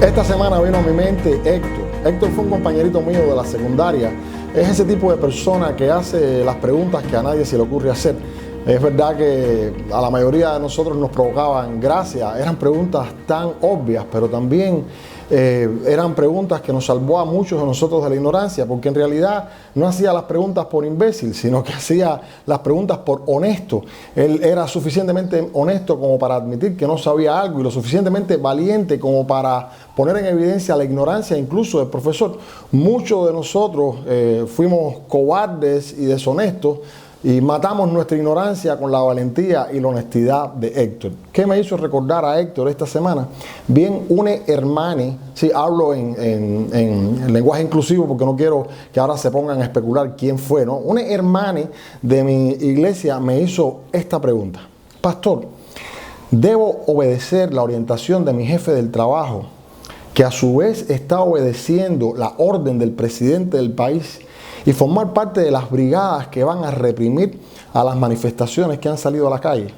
Esta semana vino a mi mente Héctor. Héctor fue un compañerito mío de la secundaria. Es ese tipo de persona que hace las preguntas que a nadie se le ocurre hacer. Es verdad que a la mayoría de nosotros nos provocaban gracia. Eran preguntas tan obvias, pero también eran preguntas que nos salvó a muchos de nosotros de la ignorancia, porque en realidad no hacía las preguntas por imbécil, sino que hacía las preguntas por honesto. Él era suficientemente honesto como para admitir que no sabía algo y lo suficientemente valiente como para poner en evidencia la ignorancia incluso del profesor. Muchos de nosotros fuimos cobardes y deshonestos y matamos nuestra ignorancia con la valentía y la honestidad de Héctor. ¿Qué me hizo recordar a Héctor esta semana? Bien, un hermani, sí, hablo en lenguaje inclusivo porque no quiero que ahora se pongan a especular quién fue, ¿no? Un hermani de mi iglesia me hizo esta pregunta: Pastor, ¿debo obedecer la orientación de mi jefe del trabajo, que a su vez está obedeciendo la orden del presidente del país, y formar parte de las brigadas que van a reprimir a las manifestaciones que han salido a la calle?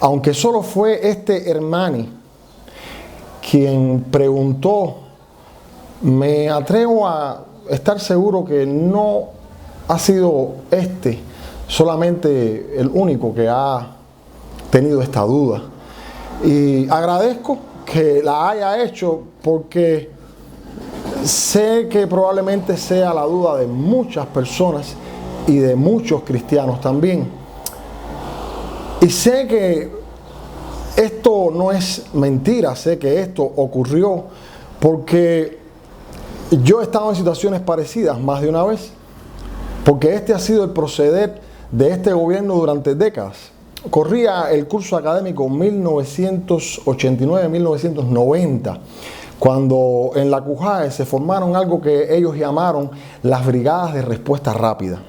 Aunque solo fue este hermani quien preguntó, me atrevo a estar seguro que no ha sido solamente el único que ha tenido esta duda. Y agradezco que la haya hecho porque sé que probablemente sea la duda de muchas personas y de muchos cristianos también. Y sé que esto no es mentira, sé que esto ocurrió porque yo he estado en situaciones parecidas más de una vez, porque este ha sido el proceder de este gobierno durante décadas. Corría el curso académico 1989-1990. Cuando en la CUJAE se formaron algo que ellos llamaron las brigadas de respuesta rápida.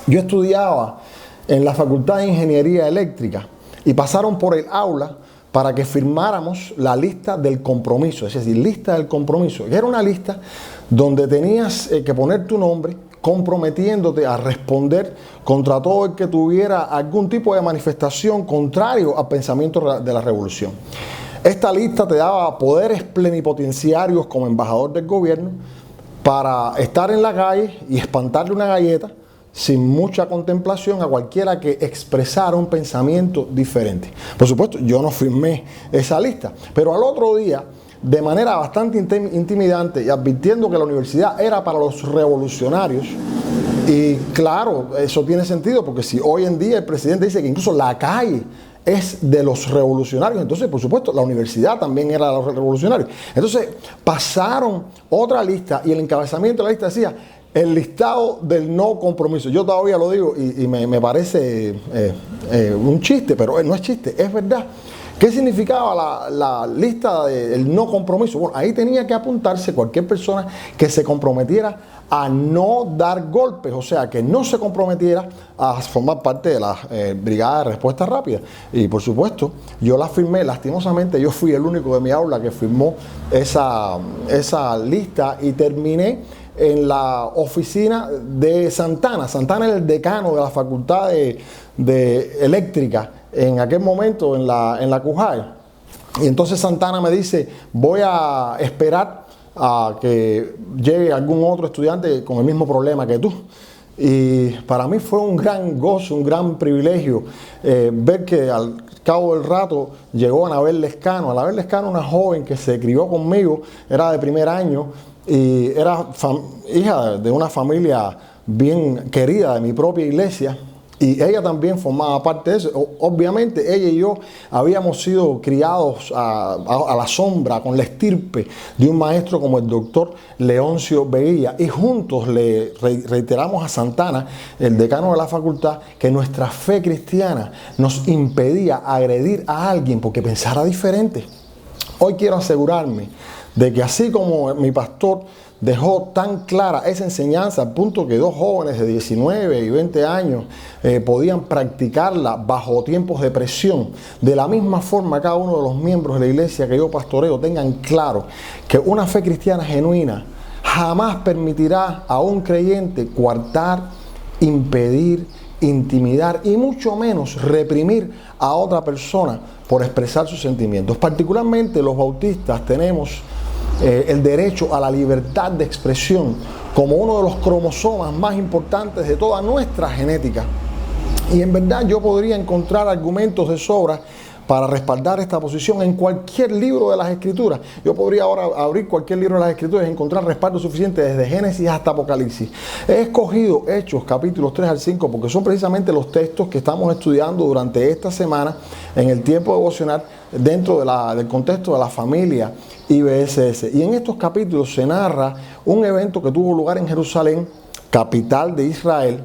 Yo estudiaba en la Facultad de Ingeniería Eléctrica y pasaron por el aula para que firmáramos la lista del compromiso, es decir, lista del compromiso. Y era una lista donde tenías que poner tu nombre, comprometiéndote a responder contra todo el que tuviera algún tipo de manifestación contrario al pensamiento de la revolución. Esta lista te daba poderes plenipotenciarios como embajador del gobierno para estar en la calle y espantarle una galleta sin mucha contemplación a cualquiera que expresara un pensamiento diferente. Por supuesto, yo no firmé esa lista, pero al otro día, de manera bastante intimidante y advirtiendo que la universidad era para los revolucionarios, y claro, eso tiene sentido porque si hoy en día el presidente dice que incluso la calle es de los revolucionarios, entonces por supuesto la universidad también era de los revolucionarios. Entonces pasaron otra lista y el encabezamiento de la lista decía el listado del no compromiso. Yo todavía lo digo y me parece un chiste, pero no es chiste, es verdad. ¿Qué significaba la lista del no compromiso? Bueno, ahí tenía que apuntarse cualquier persona que se comprometiera a no dar golpes, o sea, que no se comprometiera a formar parte de la brigada de respuesta rápida. Y por supuesto, yo la firmé, lastimosamente, yo fui el único de mi aula que firmó esa lista y terminé en la oficina de Santana. Santana era el decano de la Facultad de Eléctrica en aquel momento en la CUJAE. Y entonces Santana me dice, voy a esperar a que llegue algún otro estudiante con el mismo problema que tú. Y para mí fue un gran gozo, un gran privilegio ver que al cabo del rato llegó Anabel Lescano. Anabel Lescano, una joven que se crió conmigo, era de primer año y era hija de una familia bien querida de mi propia iglesia. Y ella también formaba parte de eso. Obviamente ella y yo habíamos sido criados a la sombra, con la estirpe de un maestro como el doctor Leoncio Veguilla. Y juntos le reiteramos a Santana, el decano de la facultad, que nuestra fe cristiana nos impedía agredir a alguien porque pensara diferente. Hoy quiero asegurarme de que así como mi pastor dejó tan clara esa enseñanza al punto que dos jóvenes de 19 y 20 años podían practicarla bajo tiempos de presión, de la misma forma cada uno de los miembros de la iglesia que yo pastoreo tengan claro que una fe cristiana genuina jamás permitirá a un creyente coartar, impedir, intimidar y mucho menos reprimir a otra persona por expresar sus sentimientos. Particularmente los bautistas tenemos el derecho a la libertad de expresión como uno de los cromosomas más importantes de toda nuestra genética. Y en verdad yo podría encontrar argumentos de sobra para respaldar esta posición en cualquier libro de las Escrituras. Yo podría ahora abrir cualquier libro de las Escrituras y encontrar respaldo suficiente desde Génesis hasta Apocalipsis. He escogido Hechos capítulos 3 al 5 porque son precisamente los textos que estamos estudiando durante esta semana en el tiempo devocional dentro del contexto de la familia IBSS. Y en estos capítulos se narra un evento que tuvo lugar en Jerusalén, capital de Israel,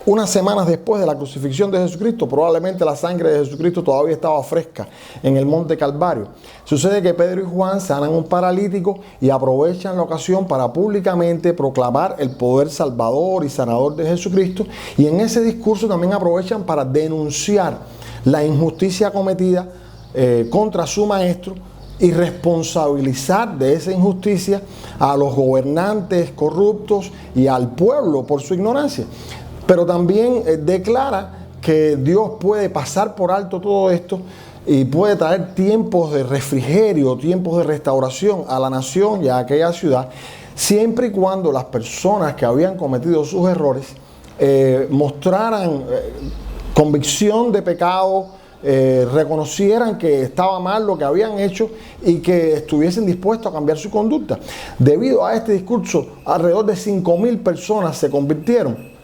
unas semanas después de la crucifixión de Jesucristo. Probablemente la sangre de Jesucristo todavía estaba fresca en el monte Calvario. Sucede que Pedro y Juan sanan un paralítico y aprovechan la ocasión para públicamente proclamar el poder salvador y sanador de Jesucristo. Y en ese discurso también aprovechan para denunciar la injusticia cometida contra su maestro y responsabilizar de esa injusticia a los gobernantes corruptos y al pueblo por su ignorancia. Pero también declara que Dios puede pasar por alto todo esto y puede traer tiempos de refrigerio, tiempos de restauración a la nación y a aquella ciudad, siempre y cuando las personas que habían cometido sus errores mostraran convicción de pecado, reconocieran que estaba mal lo que habían hecho y que estuviesen dispuestos a cambiar su conducta. Debido a este discurso, alrededor de 5,000 personas se convirtieron.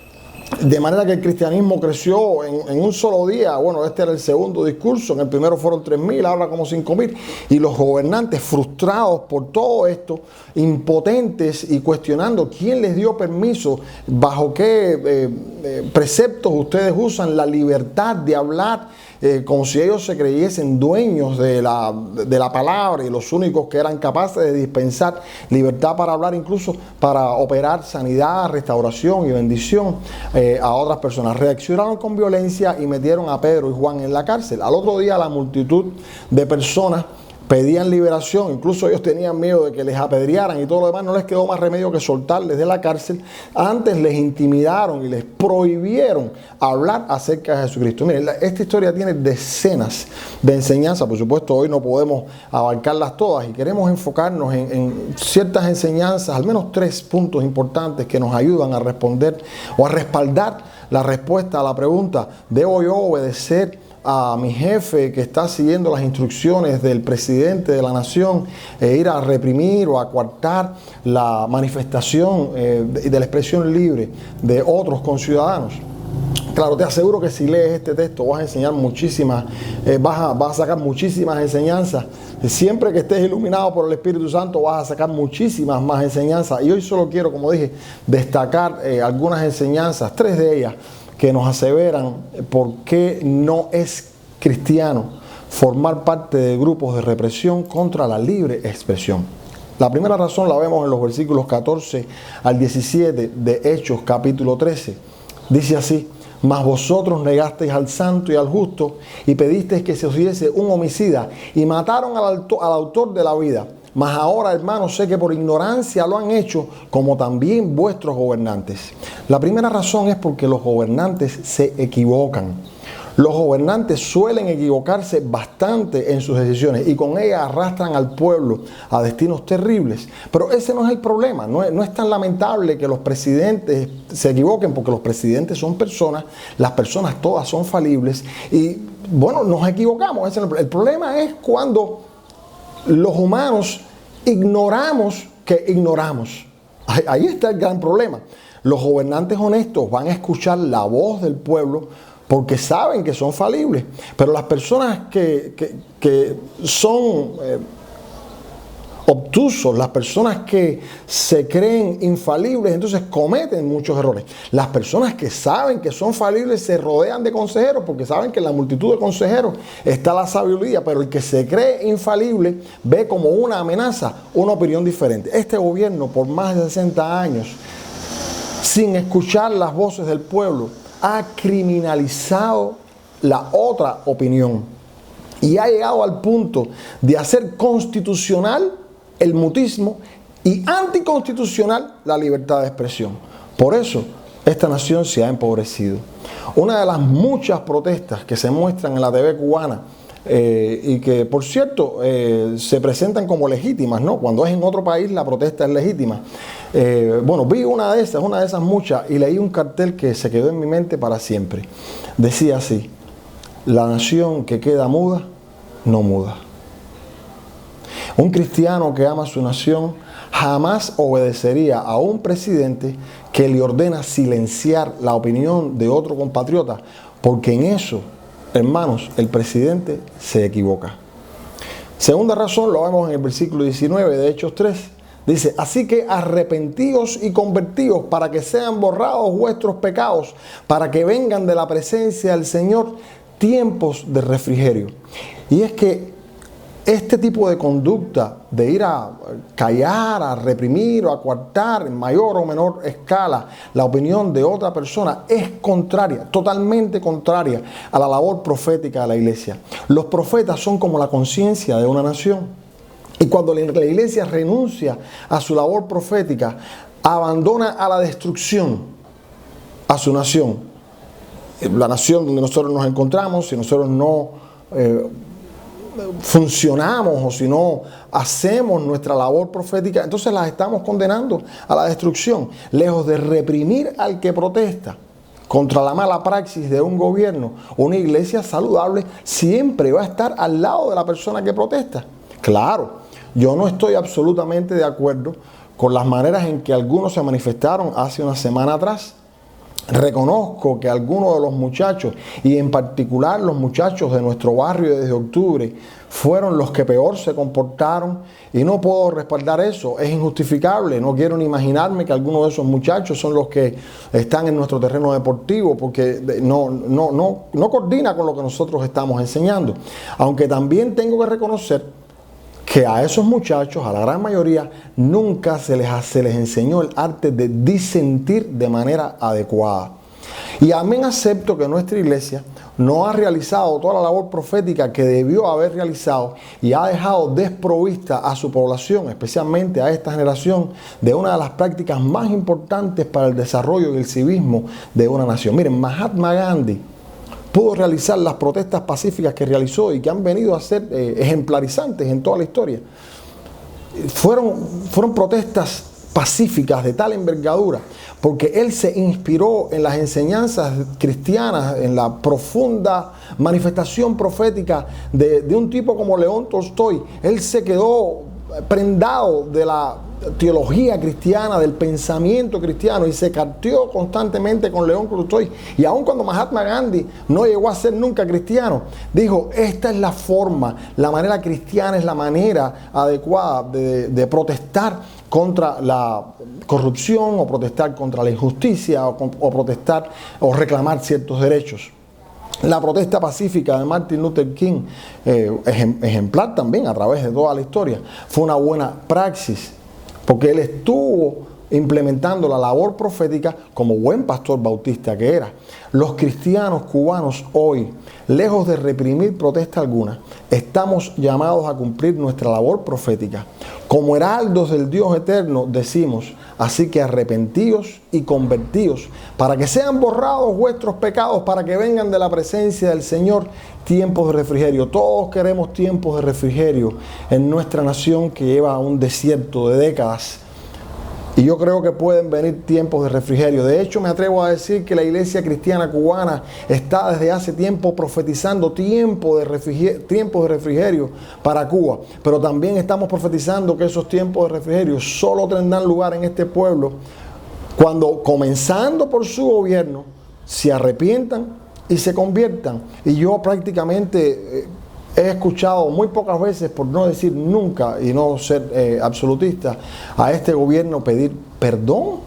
De manera que el cristianismo creció en un solo día. Bueno, este era el segundo discurso. En el primero fueron 3,000, ahora como 5,000. Y los gobernantes, frustrados por todo esto, impotentes y cuestionando quién les dio permiso, bajo qué preceptos ustedes usan la libertad de hablar, como si ellos se creyesen dueños de la palabra y los únicos que eran capaces de dispensar libertad para hablar, incluso para operar sanidad, restauración y bendición a otras personas. Reaccionaron con violencia y metieron a Pedro y Juan en la cárcel. Al otro día la multitud de personas pedían liberación, incluso ellos tenían miedo de que les apedrearan y todo lo demás. No les quedó más remedio que soltarles de la cárcel. Antes les intimidaron y les prohibieron hablar acerca de Jesucristo. Miren, esta historia tiene decenas de enseñanzas. Por supuesto, hoy no podemos abarcarlas todas y queremos enfocarnos en ciertas enseñanzas, al menos 3 puntos importantes que nos ayudan a responder o a respaldar la respuesta a la pregunta: ¿debo yo obedecer a mi jefe que está siguiendo las instrucciones del presidente de la nación e ir a reprimir o a coartar la manifestación de la expresión libre de otros conciudadanos? Claro, te aseguro que si lees este texto vas a enseñar muchísimas, vas a sacar muchísimas enseñanzas. Siempre que estés iluminado por el Espíritu Santo vas a sacar muchísimas más enseñanzas. Y hoy solo quiero, como dije, destacar algunas enseñanzas, 3 de ellas, que nos aseveran por qué no es cristiano formar parte de grupos de represión contra la libre expresión. La primera razón la vemos en los versículos 14 al 17 de Hechos capítulo 13. Dice así: mas vosotros negasteis al santo y al justo y pedisteis que se os diese un homicida y mataron al autor de la vida. Mas ahora, hermanos, sé que por ignorancia lo han hecho, como también vuestros gobernantes. La primera razón es porque los gobernantes se equivocan. Los gobernantes suelen equivocarse bastante en sus decisiones y con ellas arrastran al pueblo a destinos terribles. Pero ese no es el problema. No es tan lamentable que los presidentes se equivoquen, porque los presidentes son personas, las personas todas son falibles y, bueno, nos equivocamos. El problema es cuando los humanos ignoramos que ignoramos. Ahí está el gran problema. Los gobernantes honestos van a escuchar la voz del pueblo porque saben que son falibles. Pero las personas que son obtusos, las personas que se creen infalibles, entonces cometen muchos errores. Las personas que saben que son falibles se rodean de consejeros porque saben que en la multitud de consejeros está la sabiduría, pero el que se cree infalible ve como una amenaza una opinión diferente. Este gobierno, por más de 60 años, sin escuchar las voces del pueblo, ha criminalizado la otra opinión y ha llegado al punto de hacer constitucional el mutismo y anticonstitucional la libertad de expresión. Por eso, esta nación se ha empobrecido. Una de las muchas protestas que se muestran en la TV cubana y que, por cierto, se presentan como legítimas, ¿no? Cuando es en otro país, la protesta es legítima. Bueno, vi una de esas muchas, y leí un cartel que se quedó en mi mente para siempre. Decía así: la nación que queda muda, no muda. Un cristiano que ama su nación jamás obedecería a un presidente que le ordena silenciar la opinión de otro compatriota, porque en eso, hermanos, el presidente se equivoca. Segunda razón, lo vemos en el versículo 19 de Hechos 3. Dice: así que arrepentíos y convertíos para que sean borrados vuestros pecados, para que vengan de la presencia del Señor tiempos de refrigerio. Y es que este tipo de conducta de ir a callar, a reprimir o a coartar en mayor o menor escala la opinión de otra persona es contraria, totalmente contraria a la labor profética de la iglesia. Los profetas son como la conciencia de una nación. Y cuando la iglesia renuncia a su labor profética, abandona a la destrucción a su nación. La nación donde nosotros nos encontramos, si nosotros no funcionamos o si no hacemos nuestra labor profética, entonces las estamos condenando a la destrucción. Lejos de reprimir al que protesta contra la mala praxis de un gobierno, una iglesia saludable siempre va a estar al lado de la persona que protesta. Claro, yo no estoy absolutamente de acuerdo con las maneras en que algunos se manifestaron hace una semana atrás. Reconozco que algunos de los muchachos, y en particular los muchachos de nuestro barrio desde octubre, fueron los que peor se comportaron, y no puedo respaldar eso, es injustificable. No quiero ni imaginarme que algunos de esos muchachos son los que están en nuestro terreno deportivo, porque no coordina con lo que nosotros estamos enseñando. Aunque también tengo que reconocer que a esos muchachos, a la gran mayoría, nunca se les enseñó el arte de disentir de manera adecuada. Y también acepto que nuestra iglesia no ha realizado toda la labor profética que debió haber realizado y ha dejado desprovista a su población, especialmente a esta generación, de una de las prácticas más importantes para el desarrollo y el civismo de una nación. Miren, Mahatma Gandhi pudo realizar las protestas pacíficas que realizó y que han venido a ser ejemplarizantes en toda la historia. Fueron protestas pacíficas de tal envergadura, porque él se inspiró en las enseñanzas cristianas, en la profunda manifestación profética de un tipo como León Tolstoy. Él se quedó prendado de la teología cristiana, del pensamiento cristiano, y se carteó constantemente con León Tolstoy. Y aun cuando Mahatma Gandhi no llegó a ser nunca cristiano, dijo: esta es la forma, la manera cristiana es la manera adecuada de protestar contra la corrupción, o protestar contra la injusticia, o protestar o reclamar ciertos derechos. La protesta pacífica de Martin Luther King, ejemplar también a través de toda la historia, fue una buena praxis, porque él estuvo implementando la labor profética como buen pastor bautista que era. Los cristianos cubanos hoy, lejos de reprimir protesta alguna, estamos llamados a cumplir nuestra labor profética. Como heraldos del Dios eterno decimos: así que arrepentíos y convertíos, para que sean borrados vuestros pecados, para que vengan de la presencia del Señor tiempos de refrigerio. Todos queremos tiempos de refrigerio en nuestra nación que lleva un desierto de décadas. Y yo creo que pueden venir tiempos de refrigerio. De hecho, me atrevo a decir que la iglesia cristiana cubana está desde hace tiempo profetizando tiempos de refrigerio para Cuba. Pero también estamos profetizando que esos tiempos de refrigerio solo tendrán lugar en este pueblo cuando, comenzando por su gobierno, se arrepientan y se conviertan. Y yo prácticamente he escuchado muy pocas veces, por no decir nunca y no ser absolutista, a este gobierno pedir perdón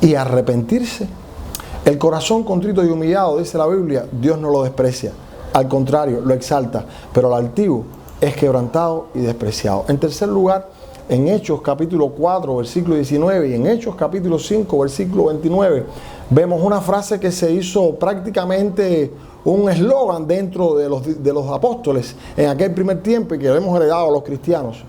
y arrepentirse. El corazón contrito y humillado, dice la Biblia, Dios no lo desprecia. Al contrario, lo exalta. Pero el altivo es quebrantado y despreciado. En tercer lugar, en Hechos capítulo 4, versículo 19, y en Hechos capítulo 5, versículo 29, vemos una frase que se hizo prácticamente un eslogan dentro de los apóstoles en aquel primer tiempo y que hemos heredado a los cristianos.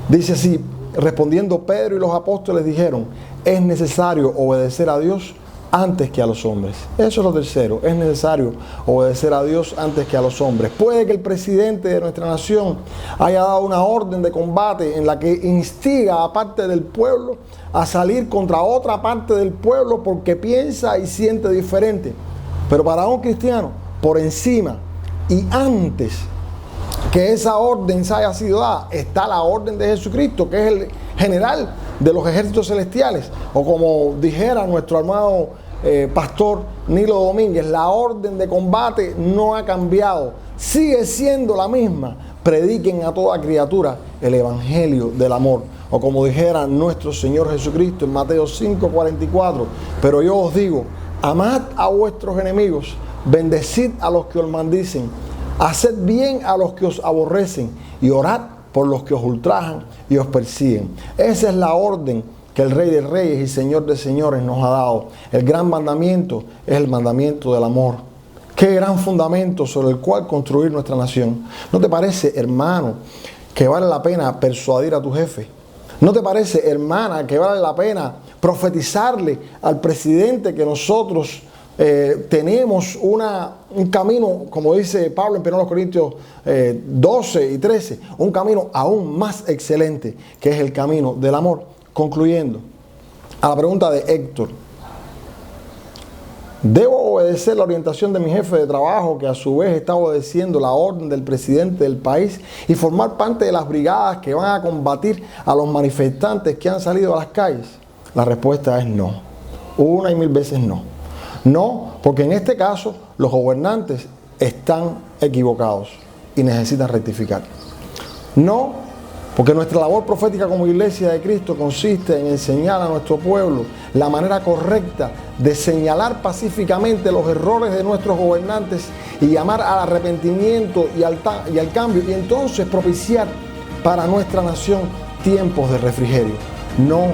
Dice así: respondiendo Pedro y los apóstoles dijeron: es necesario obedecer a Dios antes que a los hombres. Eso es lo tercero, es necesario obedecer a Dios antes que a los hombres. Puede que el presidente de nuestra nación haya dado una orden de combate en la que instiga a parte del pueblo a salir contra otra parte del pueblo porque piensa y siente diferente. Pero para un cristiano, por encima y antes que esa orden se haya sido dada, está la orden de Jesucristo, que es el general de los ejércitos celestiales, o como dijera nuestro amado pastor Nilo Domínguez, la orden de combate no ha cambiado, sigue siendo la misma: prediquen a toda criatura el evangelio del amor, o como dijera nuestro Señor Jesucristo en Mateo 5:44, pero yo os digo, amad a vuestros enemigos, bendecid a los que os maldicen, haced bien a los que os aborrecen y orad por los que os ultrajan y os persiguen. Esa es la orden que el Rey de Reyes y Señor de Señores nos ha dado. El gran mandamiento es el mandamiento del amor. Qué gran fundamento sobre el cual construir nuestra nación. ¿No te parece, hermano, que vale la pena persuadir a tu jefe? ¿No te parece, hermana, que vale la pena profetizarle al presidente que nosotros tenemos un camino, como dice Pablo en 1 Corintios 12 y 13, un camino aún más excelente, que es el camino del amor? Concluyendo, a la pregunta de Héctor: ¿debo obedecer la orientación de mi jefe de trabajo, que a su vez está obedeciendo la orden del presidente del país, y formar parte de las brigadas que van a combatir a los manifestantes que han salido a las calles? La respuesta es no. Una y mil veces no. No, porque en este caso los gobernantes están equivocados y necesitan rectificar. No, porque nuestra labor profética como Iglesia de Cristo consiste en enseñar a nuestro pueblo la manera correcta de señalar pacíficamente los errores de nuestros gobernantes y llamar al arrepentimiento y al cambio, y entonces propiciar para nuestra nación tiempos de refrigerio. No,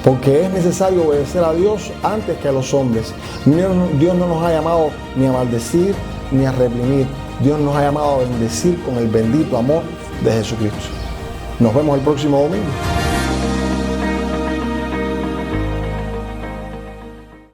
porque es necesario obedecer a Dios antes que a los hombres. Dios no nos ha llamado ni a maldecir ni a reprimir. Dios nos ha llamado a bendecir con el bendito amor de Jesucristo. Nos vemos el próximo domingo.